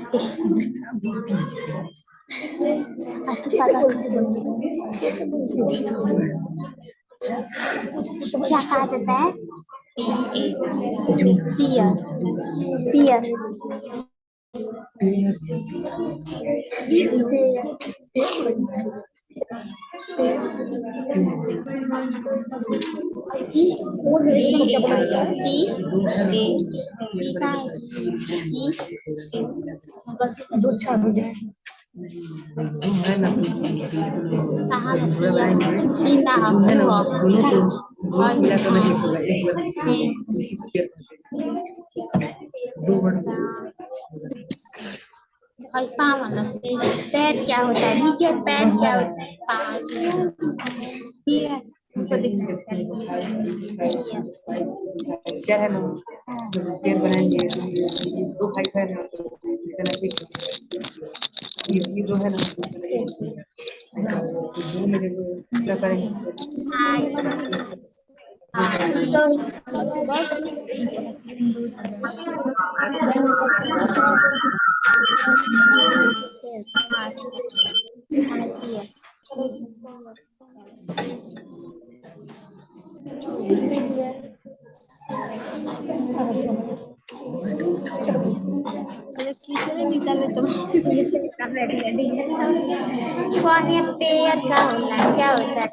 क्या कहा जाता है? पियर पियर पैर क्या होता है? नीचे पैर क्या होता है? क्या है ना, जब पेड़ बनाएंगे दो भाई है ना, तो इसका ना ये जो है ना, दो में जब क्या करेंगे निकाले तो कौन ये पेयर का होता है? क्या होता है?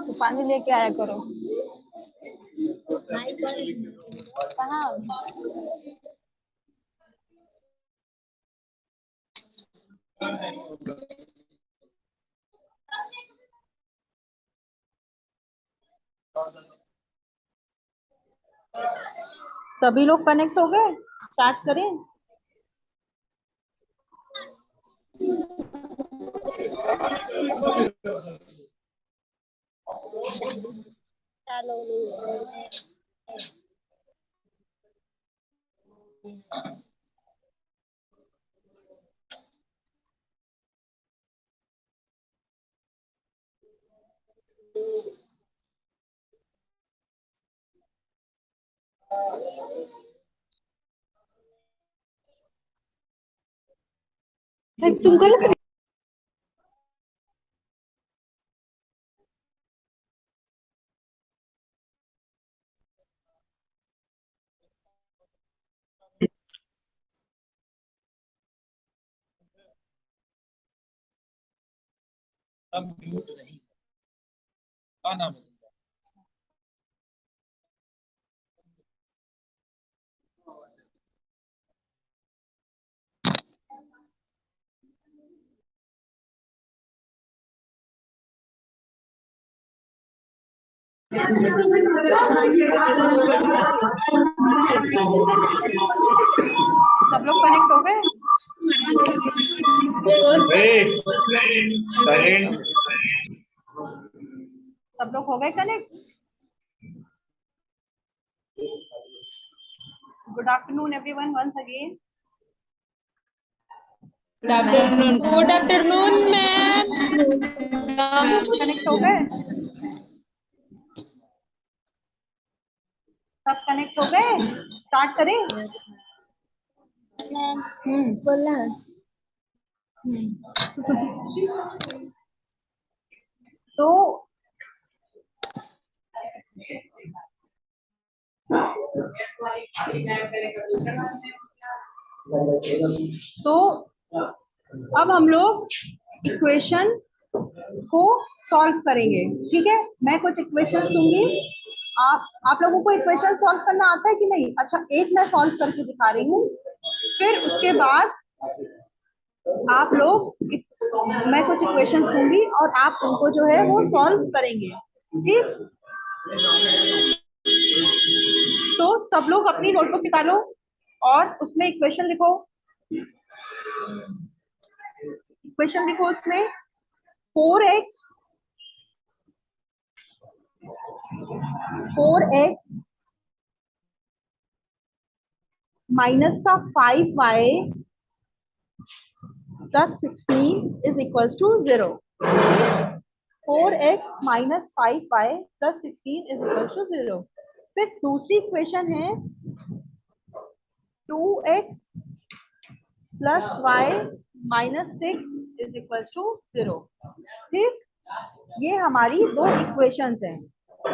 तो पानी लेके आया करो। कहाँ? सभी लोग कनेक्ट हो गए? स्टार्ट करें? तुमको क्या नाम है? सब लोग कनेक्ट हो गए? सब लोग हो गए connect? Good afternoon everyone once again. Good afternoon ma'am. Connect हो गए? सब कनेक्ट हो गए? स्टार्ट करें? बोलना तो अब हम लोग इक्वेशन को सॉल्व करेंगे। ठीक है, मैं कुछ इक्वेशन दूंगी, आप लोगों को इक्वेशन सॉल्व करना आता है कि नहीं? अच्छा, एक मैं सॉल्व करके दिखा रही हूँ, फिर उसके बाद आप लोग मैं कुछ इक्वेशंस दूंगी और आप उनको जो है वो सॉल्व करेंगे। ठीक, तो सब लोग अपनी नोटबुक निकालो और उसमें इक्वेशन लिखो। इक्वेशन लिखो उसमें 4x 4x माइनस का 5y plus 16 is equals to 0। 4x minus 5y plus 16 is equals to 0। फिर दूसरी इक्वेशन है 2x plus y minus 6 is equals to 0। ठीक, ये हमारी दो इक्वेशंस हैं।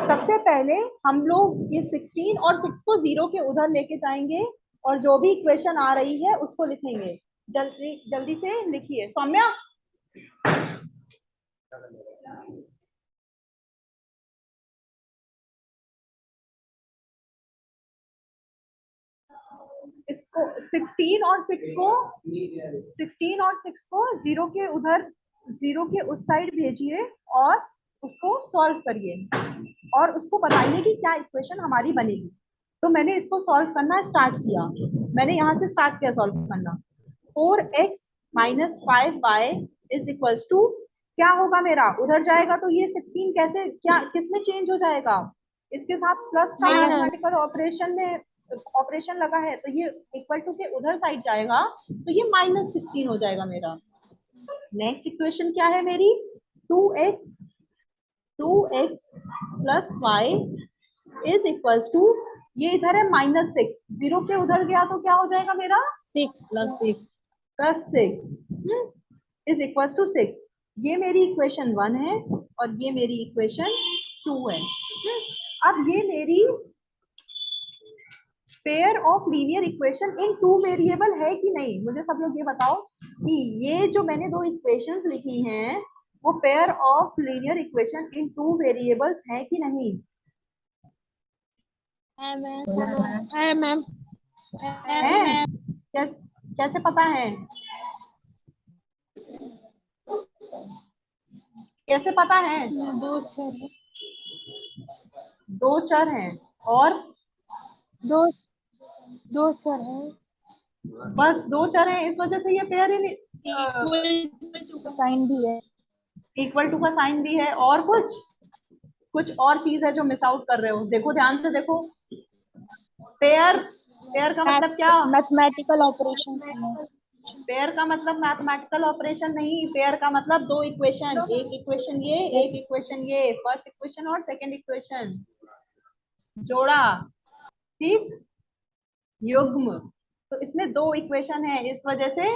सबसे पहले हम लोग ये 16 और 6 को 0 के उधर लेके जाएंगे और जो भी इक्वेशन आ रही है उसको लिखेंगे। जल्दी जल्दी से लिखिए सौम्या। इसको 16 और 6 को 0 के उधर, 0 के उस साइड भेजिए और उसको सॉल्व करिए और उसको बताइए कि क्या इक्वेशन हमारी बनेगी। तो मैंने इसको सॉल्व करना स्टार्ट किया, मैंने यहाँ से स्टार्ट किया सॉल्व करना। 4x minus 5y is equals to क्या होगा मेरा, उधर जाएगा तो ये 16 कैसे, क्या किसमें चेंज हो जाएगा, इसके साथ प्लस का मैथमेटिकल ऑपरेशन में ऑपरेशन लगा है तो ये इक्वल टू के उधर साइड जाएगा तो ये माइनस 16 हो जाएगा मेरा। नेक्स्ट इक्वेशन क्या है मेरी, 2x plus y is equals to, ये इधर है माइनस 6, 0 के उधर गया तो क्या हो जाएगा मेरा 6 प्लस 6 इज इक्वल्स टू 6। ये मेरी इक्वेशन 1 है और ये मेरी इक्वेशन 2 है। अब ये मेरी pair of linear equation in 2 variable है कि नहीं, मुझे सब लोग ये बताओ कि ये जो मैंने दो इक्वेशंस लिखी हैं वो pair of linear equation in 2 variables है कि नहीं। है मैम। है? कैसे पता है, कैसे पता है? दो चर हैं और दो चर है, बस दो चर हैं, इस वजह से ये पेयर ही साइन भी है, इक्वल टू का साइन भी है, और कुछ और चीज है जो मिस आउट कर रहे हो। देखो ध्यान से देखो, पेयर का मतलब क्या, मैथमेटिकल ऑपरेशन है। पेयर का मतलब मैथमेटिकल ऑपरेशन नहीं, पेयर का मतलब दो इक्वेशन, एक इक्वेशन ये, एक इक्वेशन ये, फर्स्ट इक्वेशन और सेकंड इक्वेशन जोड़ा, ठीक, युग्म। तो इसमें दो इक्वेशन है, इस वजह से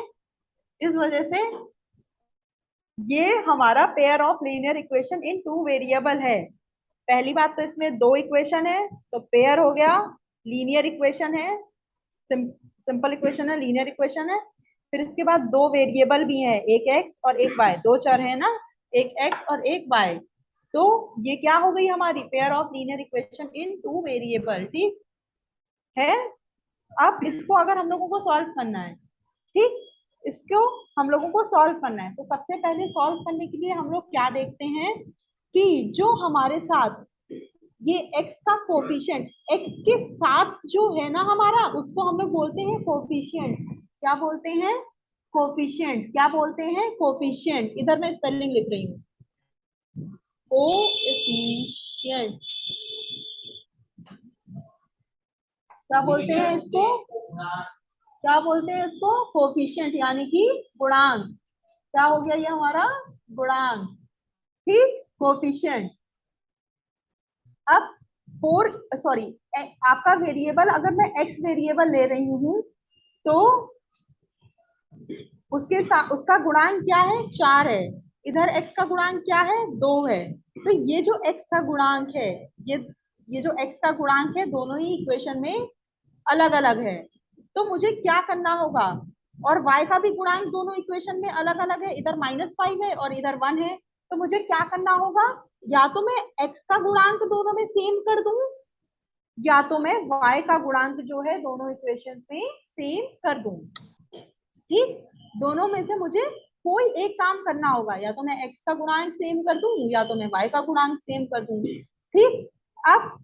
ये हमारा pair of linear equation in 2 variable है। पहली बात तो इसमें दो इक्वेशन है तो पेयर हो गया, लीनियर इक्वेशन है, सिंपल इक्वेशन है, लीनियर इक्वेशन है। फिर इसके बाद दो वेरिएबल भी हैं, एक x और एक y, दो चर है ना, एक x और एक y। तो ये क्या हो गई हमारी pair of linear equation in 2 variable, ठीक है। अब इसको अगर हम लोगों को सॉल्व करना है, ठीक, इसको हम लोगों को सॉल्व करना है, तो सबसे पहले सॉल्व करने के लिए हम लोग क्या देखते हैं कि जो हमारे साथ ये x का कोफिशिएंट, x के साथ जो है ना हमारा, उसको हम लोग बोलते हैं कोफिशिएंट। क्या बोलते हैं, कोफिशिएंट। क्या बोलते हैं, कोफिशिएंट। इधर मैं स्पेलिंग लिख रही हूँ, कोफिशिएंट। क्या बोलते हैं इसको, क्या बोलते हैं इसको, कोफिशिएंट, यानी कि गुणांक। क्या हो गया ये हमारा गुणांक, ठीक, कोफिशिएंट। अब आपका वेरिएबल, अगर मैं x वेरिएबल ले रही हूँ तो उसके साथ उसका गुणांक क्या है, 4 है। इधर x का गुणांक क्या है, 2 है। तो ये जो x का गुणांक है, ये जो x का गुणांक है, दोनों ही इक्वेशन में अलग अलग है। तो मुझे क्या करना होगा, और y का भी गुणांक दोनों इक्वेशन में अलग अलग है, इधर -5 है और इधर 1 है। तो मुझे क्या करना होगा, या तो मैं x का गुणांक दोनों में सेम कर दूं, या तो मैं y का गुणांक जो है दोनों इक्वेशन में सेम कर दूं, ठीक। दोनों में से मुझे कोई एक काम करना होगा, या तो मैं x का गुणांक सेम कर दूं या तो मैं y का गुणांक सेम कर दूं, ठीक। अब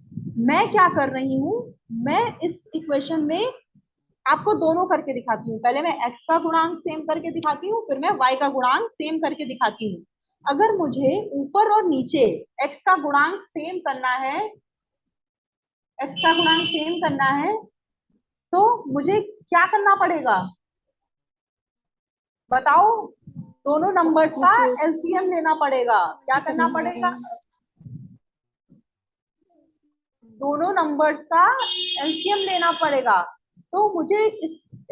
मैं क्या कर रही हूँ, मैं इस इक्वेशन में आपको दोनों करके दिखाती हूँ। पहले मैं x का गुणांक सेम करके दिखाती हूँ, फिर मैं y का गुणांक सेम करके दिखाती हूँ। अगर मुझे ऊपर और नीचे x का गुणांक सेम करना है, x का गुणांक सेम करना है, तो मुझे क्या करना पड़ेगा बताओ? दोनों नंबर्स का एलसीएम लेना पड़ेगा। क्या करना पड़ेगा? दोनों नंबर्स का एलसीएम लेना पड़ेगा। तो मुझे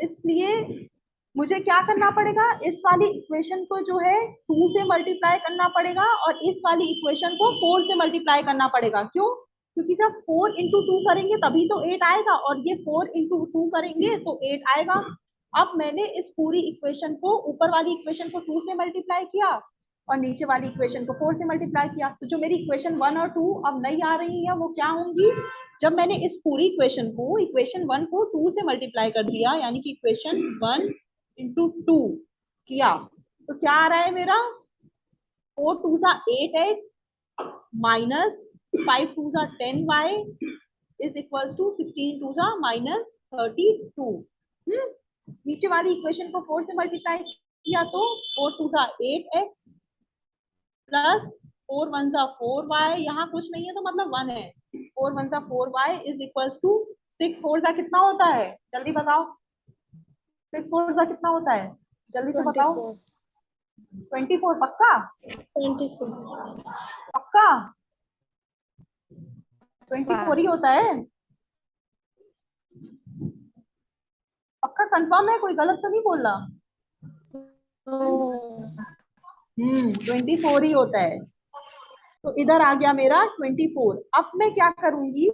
इसलिए मुझे क्या करना पड़ेगा? इस वाली इक्वेशन को जो है 2 से मल्टीप्लाई करना पड़ेगा और इस वाली इक्वेशन को 4 से मल्टीप्लाई करना पड़ेगा। क्यों? क्योंकि जब 4 इंटू 2 करेंगे तभी तो 8 आएगा, और ये 4 इंटू 2 करेंगे तो 8 आएगा। अब मैंने इस पूरी इक्वेशन को, ऊपर वाली इक्वेशन को 2 से मल्टीप्लाई किया और नीचे वाली इक्वेशन को 4 से मल्टीप्लाई किया। तो जो मेरी इक्वेशन 1 और 2 अब नहीं आ रही है वो क्या होंगी? जब मैंने इस पूरी इक्वेशन को, इक्वेशन 1 को 2 से मल्टीप्लाई कर दिया, यानी कि इक्वेशन 1 इंटू 2 किया, तो क्या आ रहा है मेरा? 4 2 सा 8x माइनस 5 2 सा 10y इज इक्वल्स टू 16 2 सा माइनस 32। नीचे वाली इक्वेशन को 4 से मल्टीप्लाई किया तो 4 2 सा 8x प्लस 4 1 सा 4y, यहाँ कुछ नहीं है तो मतलब 1 है, 4 1 सा 4y इज इक्वल्स टू 6 4 सा कितना होता है? जल्दी बताओ, 6 4 सा कितना होता है? जल्दी से बताओ। 24 पक्का? 24 पक्का 24 ही होता है? पक्का कंफर्म है? कोई गलत तो नहीं बोल रहा? 24 ही होता है। तो इधर आ गया मेरा 24। अब मैं क्या करूंगी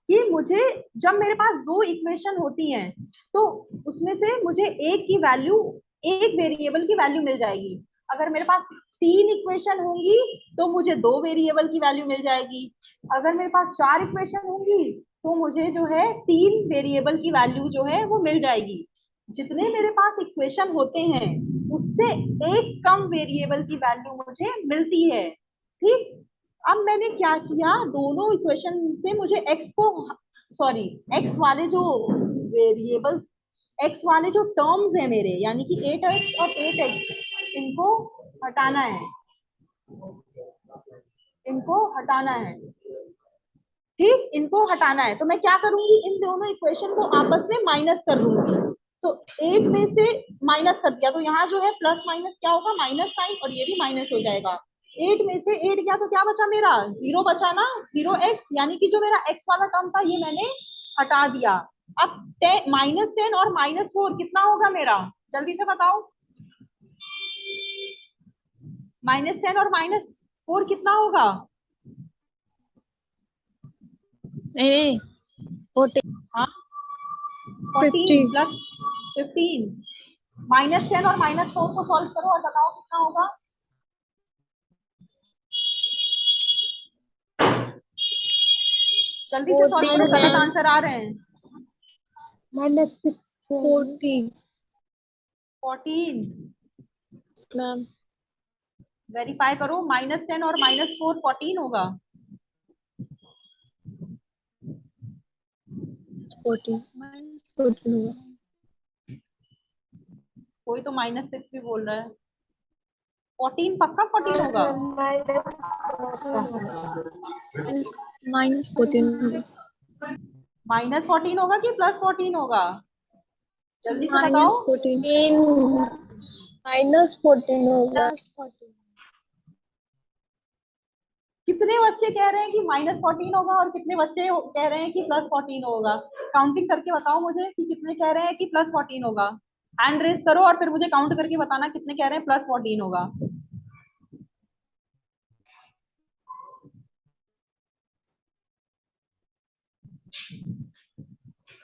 कि मुझे, जब मेरे पास दो इक्वेशन होती हैं तो उसमें से मुझे एक की वैल्यू, एक वेरिएबल की वैल्यू मिल जाएगी। अगर मेरे पास 3 इक्वेशन होंगी तो मुझे 2 वेरिएबल की वैल्यू मिल जाएगी। अगर मेरे पास 4 इक्वेशन होंगी तो मुझे जो है 3 वेरिएबल की वैल्यू जो है वो मिल जाएगी। जितने मेरे पास इक्वेशन होते हैं उससे एक कम वेरिएबल की वैल्यू मुझे मिलती है। ठीक, अब मैंने क्या किया, दोनों इक्वेशन से मुझे x को, सॉरी x वाले जो वेरिएबल, x वाले जो टर्म्स है मेरे, यानी कि 8x और 8x, इनको हटाना है, इनको हटाना है। ठीक, इनको हटाना है तो मैं क्या करूंगी, इन दोनों इक्वेशन को आपस में माइनस कर दूंगी। तो 8 में से माइनस कर दिया तो यहाँ जो है प्लस माइनस क्या होगा? माइनस साइन, और ये भी माइनस हो जाएगा। 8 में से 8 गया तो क्या बचा मेरा? 0 बचा ना, 0x, यानी कि जो मेरा x वाला टर्म था ये मैंने हटा दिया। अब -10 और -4 कितना होगा मेरा? जल्दी से बताओ। -10 और -4 कितना होगा? नहीं 40 हाँ, 14 प्लस 15। -10 और -4 को सॉल्व करो और बताओ कितना होगा। जल्दी से सॉल्व करो, गलत आंसर आ रहे हैं। -6 40 14 मैम। वेरीफाई करो, -10 और -4 14 होगा। 14 होगा। कोई तो -6 भी बोल रहा है। 14 पक्का 14 होगा? -14 होगा। -14 होगा कि +14 होगा? जल्दी से बताओ। -14 होगा। कितने बच्चे कह रहे हैं कि -14 होगा और कितने बच्चे कह रहे हैं कि +14 होगा? काउंटिंग करके बताओ मुझे कि कितने कह रहे हैं कि +14 होगा। हैंड रेस करो और फिर मुझे काउंट करके बताना कितने कह रहे हैं +14 होगा।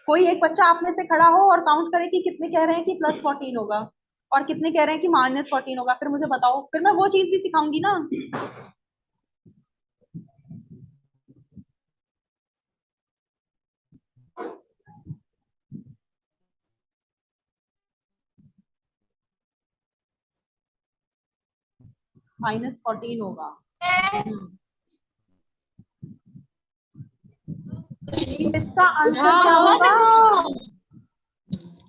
कोई एक बच्चा आप में से खड़ा हो और काउंट करे कि कितने कह रहे हैं कि +14 होगा और कितने कह रहे हैं कि -14 होगा, फिर मुझे बताओ, फिर मैं वो चीज भी सिखाऊंगी ना। -14 होगा। इसका आंसर क्या होगा?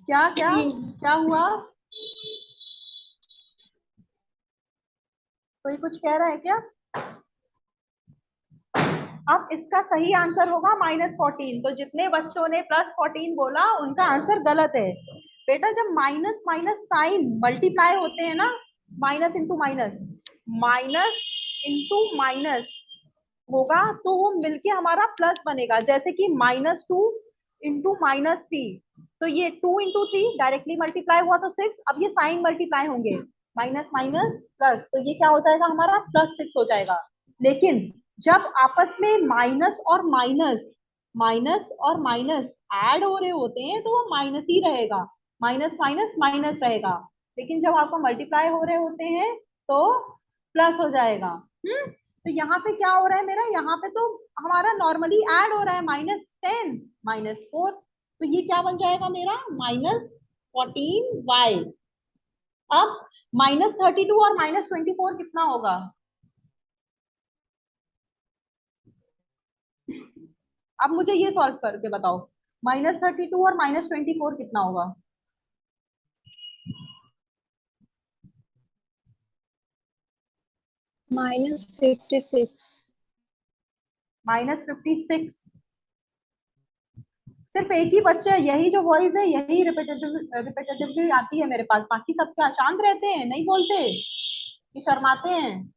क्या क्या क्या हुआ? कोई कुछ कह रहा है क्या? अब इसका सही आंसर होगा -14। तो जितने बच्चों ने +14 बोला उनका आंसर गलत है। बेटा जब माइनस माइनस साइन मल्टीप्लाई होते हैं ना, माइनस इंटू माइनस होगा तो वो मिलके हमारा प्लस बनेगा। जैसे कि -2 इंटू -3, तो ये 2 इंटू 3 डायरेक्टली मल्टीप्लाई हुआ तो 6। अब ये साइन मल्टीप्लाई होंगे, माइनस माइनस प्लस, तो ये क्या हो जाएगा हमारा +6 हो जाएगा। लेकिन जब आपस में माइनस और माइनस ऐड हो रहे होते हैं तो वो माइनस ही रहेगा, माइनस माइनस माइनस रहेगा। लेकिन जब आपको मल्टीप्लाई हो रहे होते हैं तो प्लस हो जाएगा। तो यहाँ पे क्या हो रहा है मेरा, यहाँ पे तो हमारा नॉर्मली ऐड हो रहा है, -10 -4, तो ये क्या बन जाएगा मेरा -14y। अब -32 और -24 कितना होगा? अब मुझे ये सॉल्व करके बताओ, -32 और -24 कितना होगा? -56। -56। सिर्फ एक ही बच्चा है, यही जो वॉइस है यही रिपीटेटिवली आती है मेरे पास, बाकी सब क्या शांत रहते हैं, नहीं बोलते कि शर्माते हैं?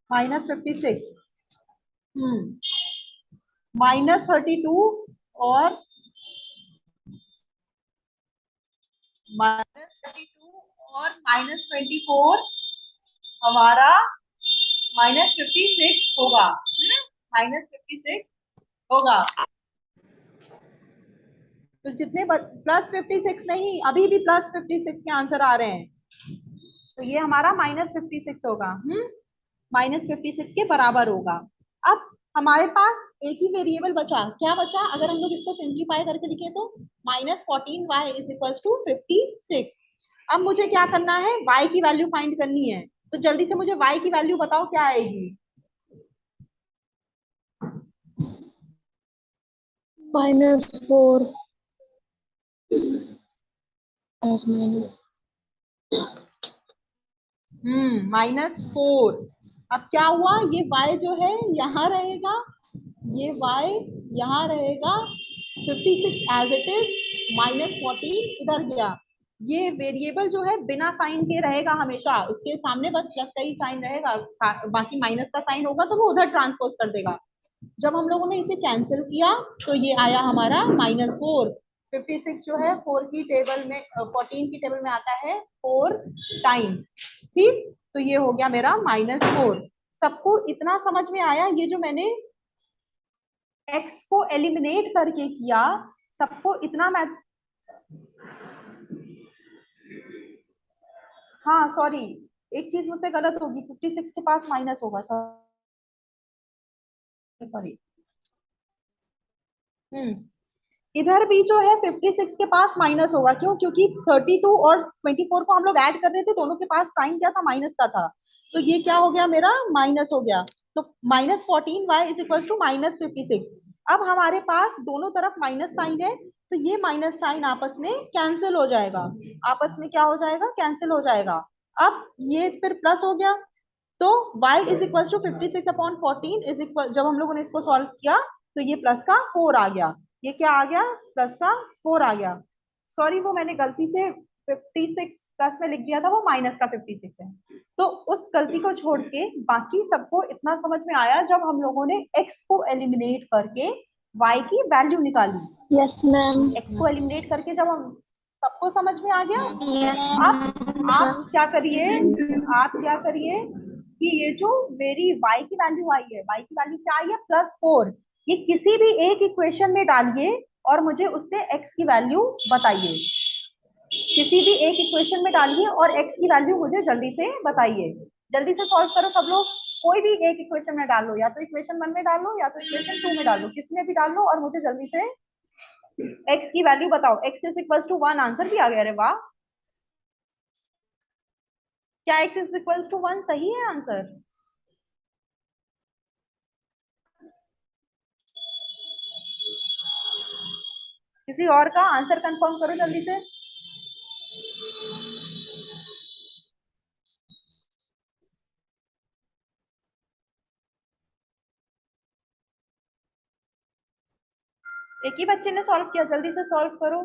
-56, -32 और -24 हमारा -56 होगा, -56 होगा। तो जितने +56 नहीं, अभी भी +56 के आंसर आ रहे हैं, तो ये हमारा -56 होगा, -56 के बराबर होगा। अब हमारे पास एक ही वेरिएबल बचा, क्या बचा? अगर हम लोग इसको सिंप्लीफाई करके लिखें तो -14y = 56। अब मुझे क्या करना है, y की वैल्यू फाइंड करनी है, तो जल्दी से मुझे y की वैल्यू बताओ क्या आएगी? -4 -4। अब क्या हुआ, ये y जो है यहाँ रहेगा, ये y यहाँ रहेगा, 56 एज इट इज, -14 इधर गया। ये वेरिएबल जो है बिना साइन के रहेगा हमेशा, उसके सामने बस प्लस का ही साइन रहेगा, बाकी माइनस का साइन होगा तो वो उधर ट्रांसपोज कर देगा। जब हम लोगों ने इसे कैंसिल किया तो ये आया हमारा -4। 56 जो है 4 की टेबल में 14 की टेबल में आता है 4 टाइम्स, ठीक। तो ये हो गया मेरा -4। सबको इतना समझ में आया? ये जो मैंने x को एलिमिनेट करके किया, सबको इतना हाँ सॉरी, एक चीज मुझसे गलत होगी, 56 के पास माइनस होगा, सॉरी। इधर भी जो है 56 के पास माइनस होगा, क्यों? क्योंकि 32 और 24 को हम लोग ऐड कर रहे थे, दोनों के पास साइन क्या था, माइनस का था, तो ये क्या हो गया मेरा, माइनस हो गया। तो -14y = -56। अब हमारे पास दोनों तरफ माइनस साइन है, तो ये माइनस साइन आपस में कैंसिल हो जाएगा, आपस में क्या हो जाएगा, कैंसिल हो जाएगा। अब ये फिर प्लस हो गया, तो y = 56/14 जब हम लोगों ने इसको सॉल्व किया तो ये प्लस का 4 आ गया, ये क्या आ गया, प्लस का 4 आ गया। सॉरी, वो मैंने गलती से 56 प्लस में लिख दिया था, वो माइनस का 56 है। तो उस गलती को छोड़ के बाकी सबको इतना समझ में आया जब हम लोगों ने x को एलिमिनेट करके y की वैल्यू निकाली। Yes ma'am. x को एलिमिनेट करके जब हम, सबको समझ में आ गया? Yes, अब आप क्या करिए कि ये जो मेरी y की वैल्यू आई है, y की वैल्यू क्या आई है, +4, ये किसी भी एक इक्वेशन में डालिए और मुझे उससे x की वैल्यू बताइए। किसी भी एक इक्वेशन में डालिए और x की वैल्यू मुझे जल्दी से बताइए। जल्दी से सॉल्व करो सब लोग, कोई भी एक इक्वेशन में डाल लो, या तो इक्वेशन 1 में डाल लो या तो इक्वेशन 2 में डाल लो, किसी में भी डाल लो और मुझे जल्दी से x की वैल्यू बताओ। x = 1 आंसर भी आ गया, अरे वाह। क्या x = 1 सही है आंसर? किसी और का आंसर कंफर्म करो जल्दी से। एक ही बच्चे ने सॉल्व किया, जल्दी से सॉल्व करो।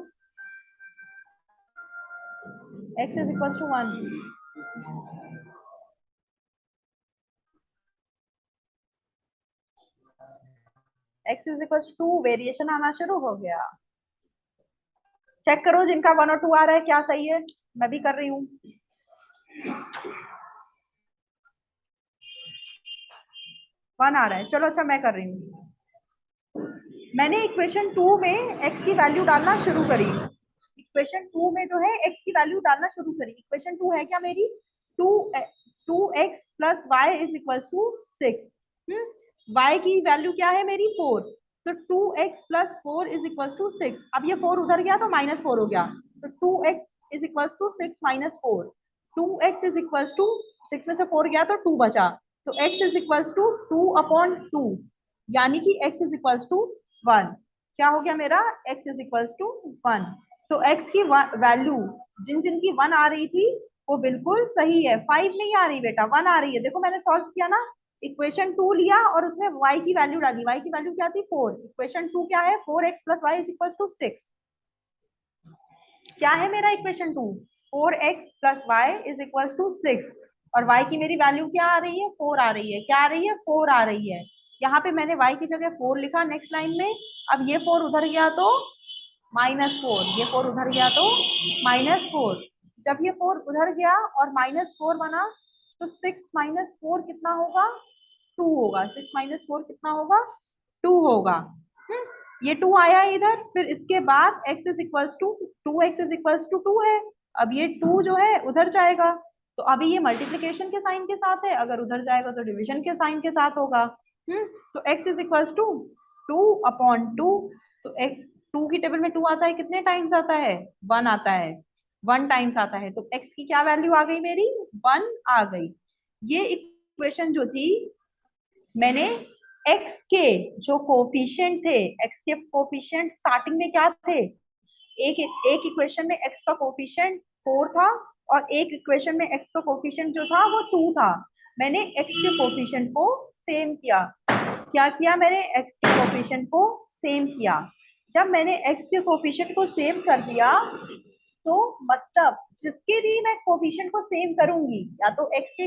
x is equal to 1। x is equal to, variation आना शुरू हो गया। चेक करो जिनका 1 और 2 आ रहा है क्या सही है, मैं भी कर रही हूँ। वन आ रहा है, चलो अच्छा मैं कर रही हूँ। मैंने इक्वेशन 2 में x की वैल्यू डालना शुरू करी। इक्वेशन 2 में जो है x की वैल्यू डालना शुरू करी। इक्वेशन 2 है क्या मेरी, 2x plus y is equal to 6। y की वैल्यू क्या है मेरी 4, तो 2x plus 4 is equal to 6। अब ये 4 उधर गया तो -4 हो गया, तो 2x is equal to 6 minus 4। 2x is equal to 6 में से 4 गया तो 2 बचा, तो x इज इक्वल टू 2/2, यानी कि x इज इक्वल टू 1। क्या हो गया मेरा, x इज इक्वल टू 1। तो x की वैल्यू जिन जिन की 1 आ रही थी वो बिल्कुल सही है। 5 नहीं आ रही बेटा, 1 आ रही है। देखो मैंने सॉल्व किया ना, इक्वेशन 2 लिया और उसमें y की वैल्यू डाली। y की वैल्यू क्या थी 4। इक्वेशन 2 क्या है, 4x plus y is equal to 6। क्या है मेरा equation 2, 4x plus y is equal to 6, और y की मेरी वैल्यू क्या आ रही है 4 आ रही है। क्या आ रही है 4 आ रही है। यहाँ पे मैंने y की जगह 4 लिखा नेक्स्ट लाइन में। अब ये 4 उधर गया तो -4, ये 4 उधर गया तो -4। जब ये 4 उधर गया और -4 बना तो 6 माइनस 4 कितना होगा, 2 होगा। 6 माइनस 4 कितना होगा, 2 होगा। ये 2 आया इधर, फिर इसके बाद x is equals to 2x is equals to 2 है। अब ये 2 जो है उधर जाएगा, तो अभी ये मल्टीप्लिकेशन के साइन के साथ है, अगर उधर जाएगा तो डिवीजन के साइन के साथ होगा। तो x इज इक्वल्स टू 2/2। तो x 2 की टेबल में 2 आता है, कितने टाइम्स आता है 1 आता है, 1 टाइम्स आता है। तो x की क्या वैल्यू आ गई मेरी, 1 आ गई। ये इक्वेशन जो थी मैंने x के जो कोफिशिएंट थे, x के कोफिशिएंट स्टार्टिंग में क्या थे, एक इक्वेशन में x का कोफिशिएंट 4 था और एक इक्वेशन में x का कोफिशिएंट जो था वो 2 था। मैंने x के कोफिशिएंट को सेम किया। क्या किया मैंने, x के कोफिशिएंट को सेम किया। जब मैंने x के कोफिशिएंट को सेम कर दिया तो मतलब जिसके भी मैं कोफिशिएंट को सेम करूंगी, या तो x के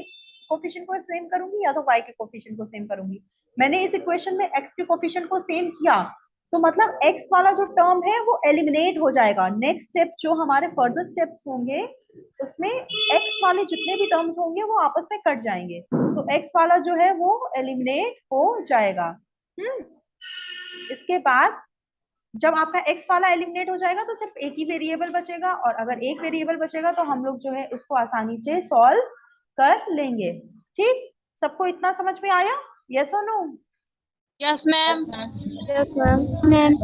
कोफिशिएंट को सेम करूंगी या तो y के कोफिशिएंट को सेम करूंगी। मैंने इस इक्वेशन में x के कोफिशिएंट को सेम किया तो मतलब x वाला जो टर्म है वो एलिमिनेट हो जाएगा। नेक्स्ट स्टेप जो हमारे फर्दर स्टेप्स होंगे उसमें x वाले जितने भी टर्म्स होंगे वो आपस में कट जाएंगे, तो x वाला जो है वो एलिमिनेट हो जाएगा। इसके बाद जब आपका x वाला एलिमिनेट हो जाएगा तो सिर्फ एक ही वेरिएबल बचेगा, और अगर एक वेरिएबल बचेगा तो हम लोग जो है उसको आसानी से सॉल्व कर लेंगे। ठीक, सबको इतना समझ में आया, यस और no? Yes ma'am. Yes ma'am.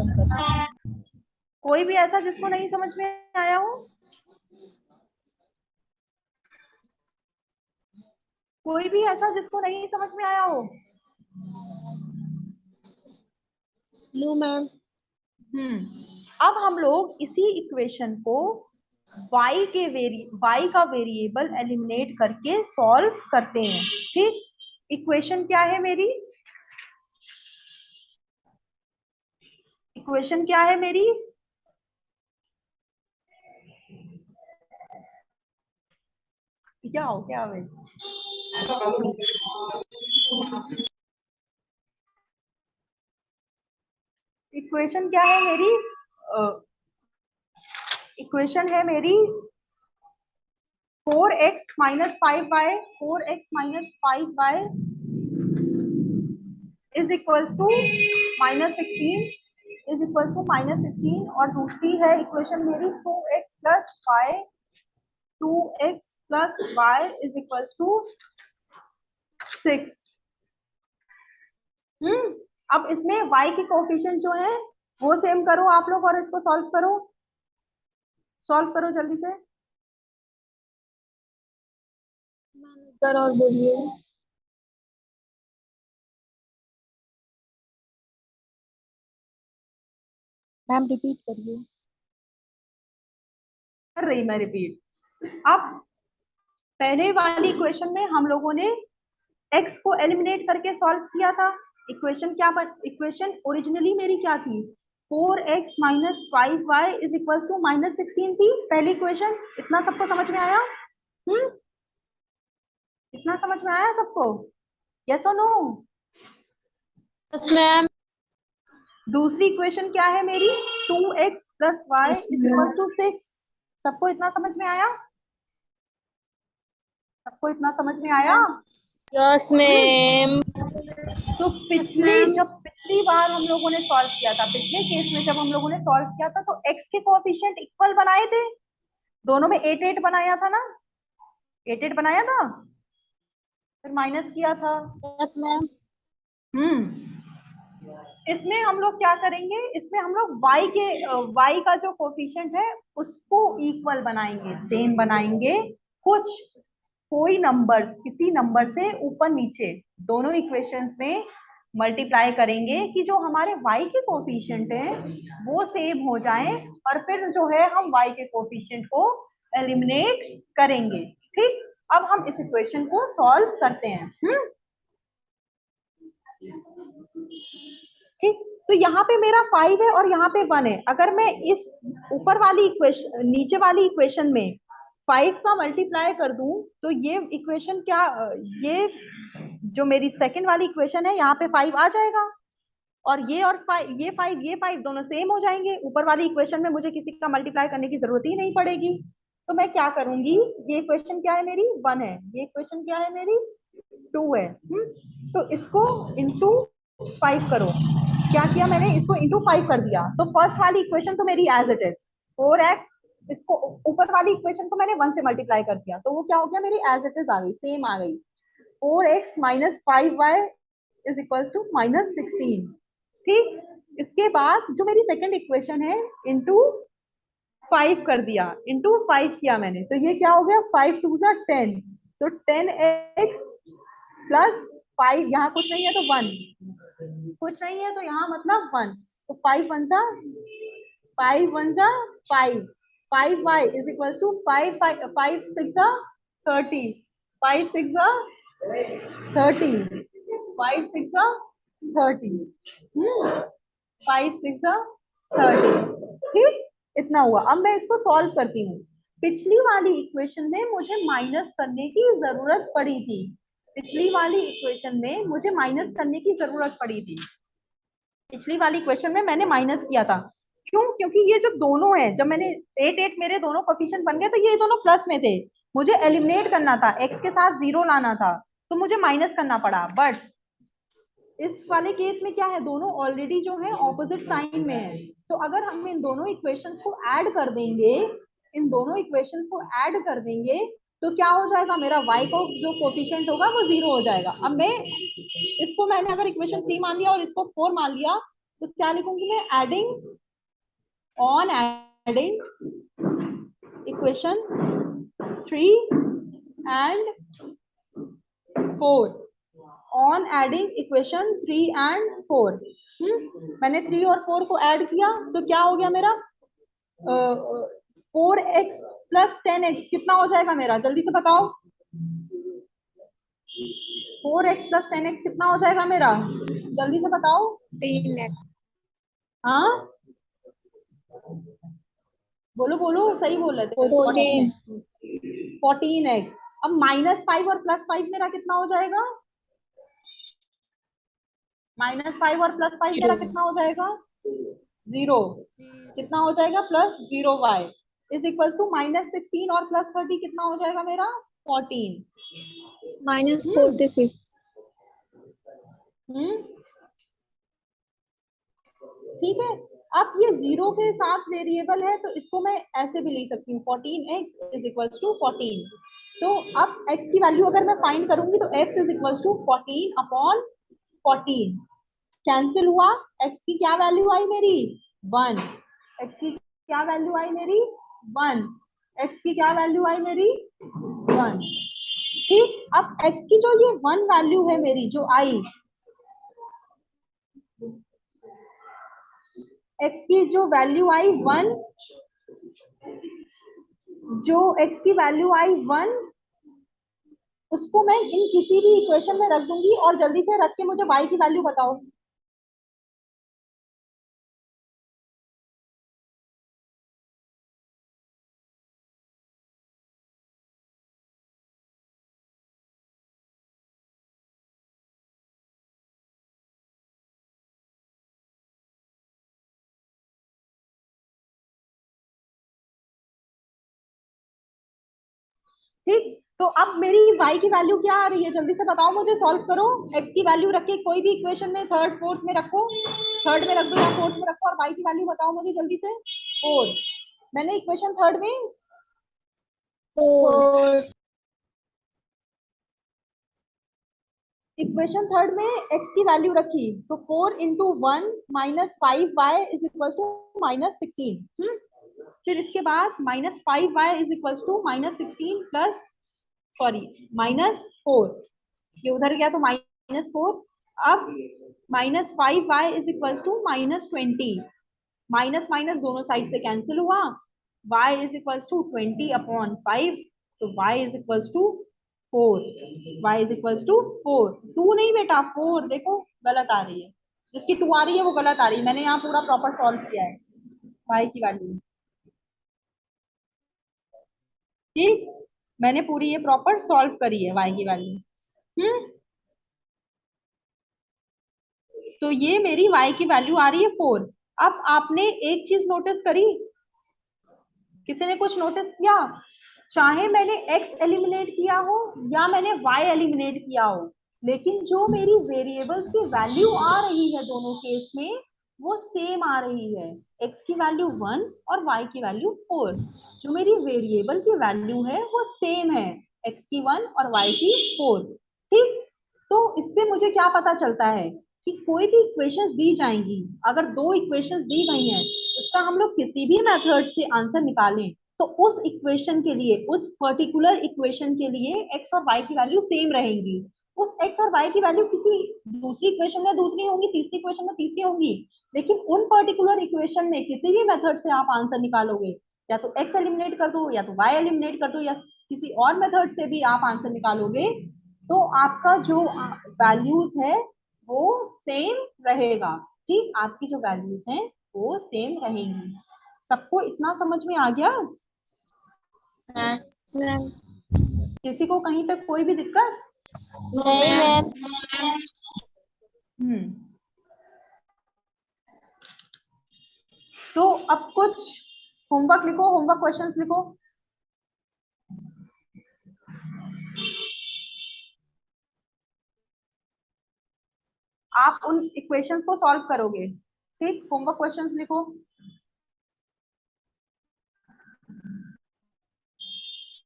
कोई भी ऐसा जिसको नहीं समझ में आया हो, कोई भी ऐसा जिसको नहीं समझ में आया हो? No ma'am. अब हम लोग इसी इक्वेशन को y का वेरिएबल एलिमिनेट करके सॉल्व करते हैं। ठीक, इक्वेशन क्या है मेरी, इक्वेशन क्या है मेरी, क्या हो क्या भाई, इक्वेशन क्या है मेरी, इक्वेशन है मेरी 4x minus 5y, 4x minus 5y is equal to -16, is equal to -16। और दूसरी है इक्वेशन मेरी 2x plus y, 2x plus y is equal to 6। अब इसमें y के कोफिशिएंट जो है वो सेम करो आप लोग और इसको सॉल्व करो, सॉल्व करो जल्दी से। सर और बोलिए। मैम रिपीट करिए। कर रही मैं रिपीट। अब पहले वाली इक्वेशन में हम लोगों ने x को एलिमिनेट करके सॉल्व किया था। इक्वेशन क्या इक्वेशन ओरिजिनली मेरी क्या थी? 4x minus 5y is equal to minus 16 थी पहली इक्वेशन। इतना सबको समझ में आया? इतना समझ में आया सबको? यस और नो? Yes ma'am. दूसरी इक्वेशन क्या है मेरी? 2x plus y is equal to 6। सबको इतना समझ में आया? सबको इतना समझ में आया? Yes ma'am. तो पिछली बार हम लोगों ने सॉल्व किया था, पिछले केस में जब हम लोगों ने सॉल्व किया था तो x के कोएफिशिएंट इक्वल बनाए थे, दोनों में 8 8 बनाया था ना, 8 8 बनाया था, फिर माइनस किया था। Yes ma'am. इसमें हम लोग क्या करेंगे? इसमें हम लोग y का जो कोएफिशिएंट है उसको इक्वल बनाएंगे, सेम बनाएंगे। कोई नंबर किसी नंबर से ऊपर नीचे दोनों इक्वेशंस में मल्टीप्लाई करेंगे कि जो हमारे y के कोएफिशिएंट हैं वो सेम हो जाएं, और फिर जो है हम y के कोएफिशिएंट को एलिमिनेट करेंगे। ठीक, अब हम इस इक्वेशन को सॉल्व करते हैं। ठीक, तो यहाँ पे मेरा 5 है और यहाँ पे 1 है। अगर मैं इस ऊपर वाली इक्वेशन नीचे वाली इक्वेशन में 5 का मल्टीप्लाई कर दूं तो ये इक्वेशन क्या, ये जो मेरी सेकंड वाली इक्वेशन है यहाँ पे 5 आ जाएगा, और ये 5 दोनों सेम हो जाएंगे। ऊपर वाली इक्वेशन में मुझे किसी का मल्टीप्लाई करने की जरूरत ही नहीं पड़ेगी। तो मैं क्या करूंगी, ये इक्वेशन क्या है मेरी? 1 है। ये इक्वेशन क्या है मेरी? 2 है। तो इसको इंटू 5 करो। क्या किया मैंने? इसको इंटू 5 कर दिया। तो फर्स्ट वाली इक्वेशन तो मेरी एज इट इज 4x, इसको ऊपर वाली इक्वेशन को मैंने 1 से मल्टीप्लाई कर दिया, तो वो क्या हो गया मेरी? एज इट इज आ गई, सेम आ गई। 4x minus 5y is equal to minus 16। ठीक, इसके बाद जो मेरी सेकंड इक्वेशन है इंटू 5 कर दिया, इंटू 5 किया मैंने, तो ये क्या हो गया? 5 2 जा 10, तो 10x प्लस 5, यहाँ कुछ नहीं है तो 1, कुछ नहीं है तो यहाँ मतलब 1, तो 5 1 जा 5, 5y इज इक्वल टू 5 6 जा 30, 5 6 जा 30, 5 6 जा 30, 5 6 जा 30। ठीक, इतना हुआ। अब मैं इसको सॉल्व करती हूँ। पिछली वाली इक्वेशन में मुझे माइनस करने की जरूरत पड़ी थी, पिछली वाली इक्वेशन में मुझे माइनस करने की जरूरत पड़ी थी। पिछली वाली इक्वेशन में मैंने माइनस किया था। क्यों? क्योंकि ये जो दोनों है, जब मैंने 8 8 मेरे दोनों कोएफिशिएंट बन गए तो ये दोनों प्लस में थे, मुझे एलिमिनेट करना था, x के साथ 0 लाना था, तो मुझे माइनस करना पड़ा। बट इस वाले केस में क्या है, दोनों ऑलरेडी जो है ऑपोजिट साइन में है, तो अगर हम इन दोनों इक्वेशंस को ऐड कर देंगे, इन दोनों इक्वेशंस को ऐड कर देंगे तो क्या हो जाएगा? मेरा y को जो कोएफिशिएंट होगा वो 0 हो जाएगा। अब मैं इसको, मैंने अगर इक्वेशन 3 मान लिया और इसको 4 मान लिया तो क्या लिखूंगी मैं? Adding equation 3 and 4, on adding equation 3 and 4। मैंने 3 और 4 को ऐड किया तो क्या हो गया मेरा? 4x प्लस 10x कितना हो जाएगा मेरा? जल्दी से बताओ। 4x प्लस 10x कितना हो जाएगा मेरा? जल्दी से बताओ। 3x। हाँ बोलो बोलो, सही बोल रहे थे। 14x। अब -5 और +5 मेरा कितना हो जाएगा? -5 और +5 मेरा कितना हो जाएगा? 0। कितना हो जाएगा? +0y इज इक्वल टू -16 और +30 कितना हो जाएगा मेरा? 14 -46। ठीक है। अब ये 0 के साथ वेरिएबल है तो इसको मैं ऐसे भी लिख सकती हूँ, 14x इज इक्वल टू 14। तो अब x की वैल्यू अगर मैं फाइंड करूंगी तो x is equal to 14 upon 14 cancel हुआ। x की क्या वैल्यू आई मेरी? 1। x की क्या वैल्यू आई मेरी? 1। x की क्या वैल्यू आई मेरी? 1। ठीक, अब x की जो ये 1 वैल्यू है मेरी जो आई, x की जो वैल्यू आई 1, जो x की वैल्यू आई 1, उसको मैं इन किसी भी इक्वेशन में रख दूंगी और जल्दी से रख के मुझे y की वैल्यू बताओ। ठीक, तो अब मेरी y की वैल्यू क्या आ रही है, जल्दी से बताओ मुझे, सॉल्व करो। x की वैल्यू रख के कोई भी इक्वेशन में थर्ड फोर्थ में रखो, थर्ड में रख दो या फोर्थ में रखो, और y की वैल्यू बताओ मुझे जल्दी से। 4, मैंने इक्वेशन थर्ड में 4 इक्वेशन थर्ड में x की वैल्यू रखी, तो 4 into 1 minus 5y is equal to minus 16। फिर इसके बाद minus 5y is equal to minus 16 plus, sorry minus 4, ये उधर गया तो माइनस 4। अब minus 5y is equal to minus 20, minus minus दोनों साइड से कैंसिल हुआ, y is equal to 20 upon 5, तो y is equal to 4, y is equal to 4। 2 नहीं बेटा 4, देखो गलत आ रही है, जिसकी 2 आ रही है वो गलत आ रही है, मैंने यहाँ पूरा प्रॉपर सॉल्व किया है y की वैल्यू। ठीक, मैंने पूरी ये प्रॉपर सॉल्व करी है y की वैल्यू। तो ये मेरी y की वैल्यू आ रही है 4। अब आपने एक चीज नोटिस करी, किसी ने कुछ नोटिस किया, चाहे मैंने x एलिमिनेट किया हो या मैंने y एलिमिनेट किया हो, लेकिन जो मेरी वेरिएबल्स की वैल्यू आ रही है दोनों केस में वो सेम आ रही है, x की वैल्यू 1 और y की वैल्यू 4। जो मेरी वेरिएबल की वैल्यू है वो सेम है, x की 1 और y की 4। ठीक, तो इससे मुझे क्या पता चलता है कि कोई भी इक्वेशंस दी जाएंगी, अगर 2 इक्वेशंस दी गई हैं, उसका हम लोग किसी भी मेथड से आंसर निकालें तो उस इक्वेशन के लिए, उस पर्टिकुलर इक्वेशन के लिए x और y की वैल्यू सेम रहेंगी। उस x और y की वैल्यू किसी दूसरी इक्वेशन में दूसरी होंगी, तीसरी इक्वेशन में तीसरी होंगी, लेकिन उन पर्टिकुलर इक्वेशन में किसी भी मेथड से आप आंसर निकालोगे, या तो x एलिमिनेट कर दो या तो y एलिमिनेट कर दो या किसी और मेथड से भी आप आंसर निकालोगे, तो आपका जो वैल्यूज है वो सेम रहेगा। ठीक, आपकी जो वैल्यूज हैं वो सेम रहेंगी। सबको इतना समझ में आ गया? मैम। किसी को कहीं पे कोई भी दिक्कत? नहीं मैम। हम्म, तो अब कुछ होमवर्क लिखो, होमवर्क क्वेश्चंस लिखो। आप उन इक्वेशंस को सॉल्व करोगे। ठीक, होमवर्क क्वेश्चंस लिखो।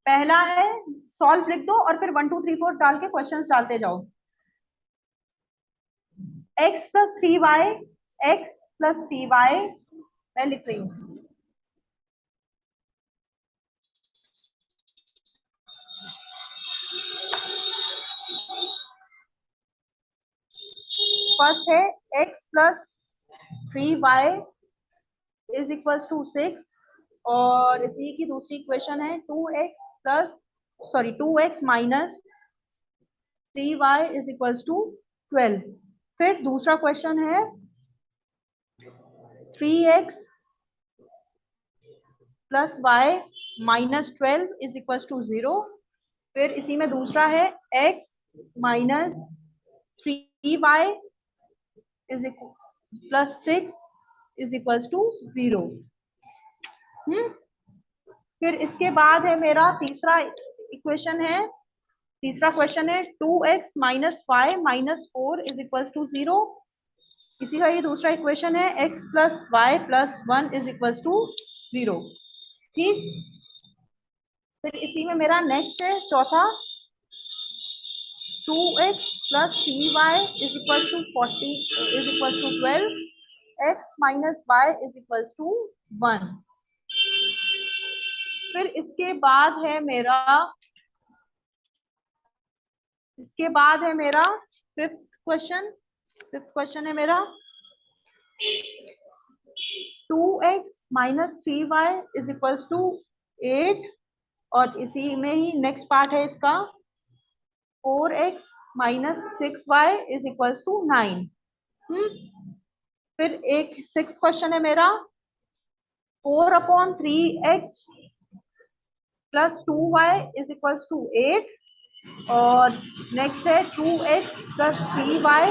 पहला है सॉल्व लिख दो और फिर 1 2 3 4 डाल के क्वेश्चंस डालते जाओ। x plus 3y, x plus 3y मैं लिख रही हूँ। फर्स्ट है x plus 3y is equal to 6, और इसी की दूसरी इक्वेशन है 2x plus, sorry 2x minus 3y is equal to 12। फिर दूसरा क्वेश्चन है 3x plus y minus 12 is equal to 0। फिर इसी में दूसरा है x minus 3y is equal plus 6 is equal to 0। फिर इसके बाद है मेरा तीसरा इक्वेशन है, तीसरा क्वेश्चन है 2x minus 5 minus 4 is equal to 0। इसी का ये दूसरा इक्वेशन है x plus y plus 1 is equal to 0। ठीक, फिर इसी में मेरा नेक्स्ट है चौथा 2x plus 3y is equal to 40 is equal to 12, x minus y is equal to 1। फिर इसके बाद है मेरा फिफ्थ क्वेश्चन है मेरा 2x minus 3y is equals to 8 और इसी में ही नेक्स्ट पार्ट है इसका 4x minus 6y is equals to 9। फिर एक 6th क्वेश्चन है मेरा 4/3x plus 2y is equals to 8 और नेक्स्ट है 2x plus 3y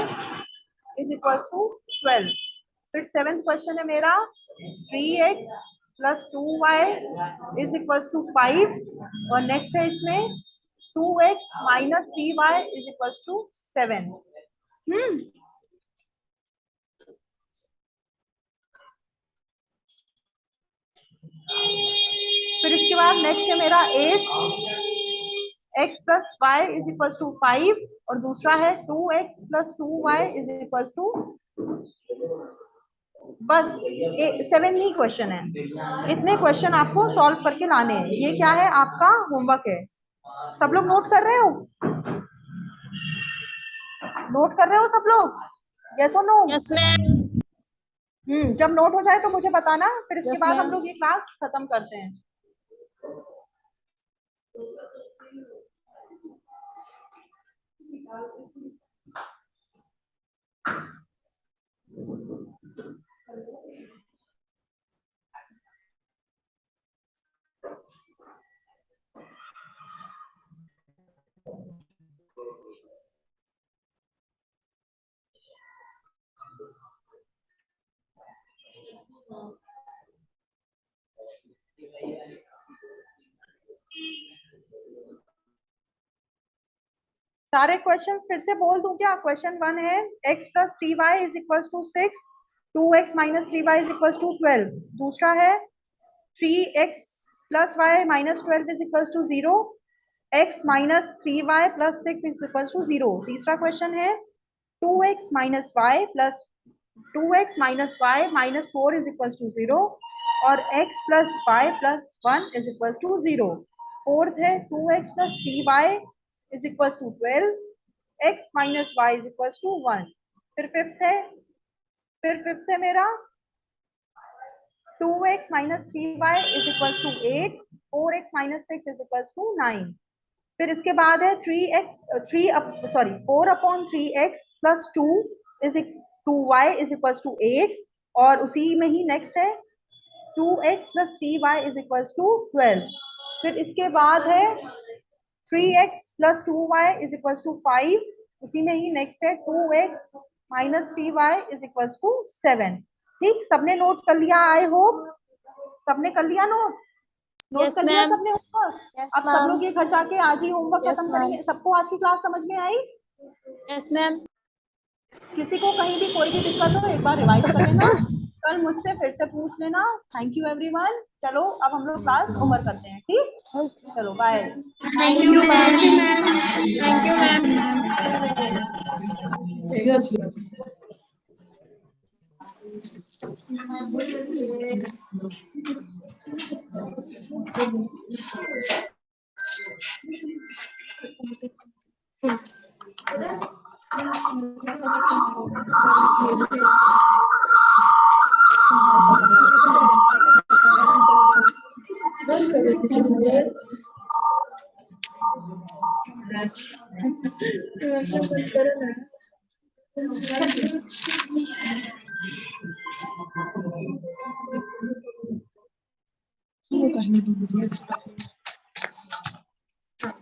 is equals to 12। फिर 7th क्वेश्चन है मेरा 3x plus 2y is equals to 5 और नेक्स्ट है इसमें 2x minus 3y is equals to 7। फिर इसके बाद नेक्स्ट है मेरा 8x plus y is equals to 5 और दूसरा है 2x plus 2y is equals to बस 7 ही क्वेश्चन है। इतने क्वेश्चन आपको सॉल्व करके लाने हैं। ये क्या है आपका होमवर्क है। सब लोग नोट कर रहे हो? नोट कर रहे हो सब लोग? यस और नो? Yes ma'am. जब नोट हो जाए तो मुझे बताना, फिर इसके Yes, बाद हम ma'am. लोग ये क्लास खत्म करते हैं। सारे क्वेश्चंस फिर से बोल दूं क्या? क्वेश्चन 1 है x plus 3y is equals to 6, 2x minus 3y is equals to 12। दूसरा है 3x plus y minus 12 is equals to 0, x minus 3y plus 6 is equals to 0। तीसरा क्वेश्चन है 2x minus y plus 2x minus y minus 4 is equals to 0 और x plus y plus 1 is equals to 0। Fourth है 2x plus 3y is equals to 12, x minus y is equals to 1। फिर fifth है मेरा 2x minus 3y is equals to 8, 4x minus 6 is equals to 9। फिर इसके बाद है 4/3x plus 2y is equals to 8 और उसी में ही नेक्स्ट है 2x plus 3y is equals to 12। फिर इसके बाद है 3x plus 2y is equals to 5, उसी में ही नेक्स्ट है 2x minus 3y is equals to 7। ठीक, सबने नोट कर लिया? आई होप सबने कर लिया नोट Yes, कर लिया ma'am. सबने होमवर्क? Yes, अब सब ma'am. लोग ये घर जाके आज ही होमवर्क Yes, खत्म ma'am. करेंगे। सबको आज की क्लास समझ में आई? Yes ma'am. किसी को कहीं भी कोई भी दिक्कत हो एक बार रिवाइज कर लेना, कल मुझसे फिर से पूछ लेना। Thank you everyone. चलो अब हम लोग क्लास ओवर करते हैं। ठीक, चलो bye. Thank you ma'am. Thank you ma'am.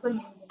करने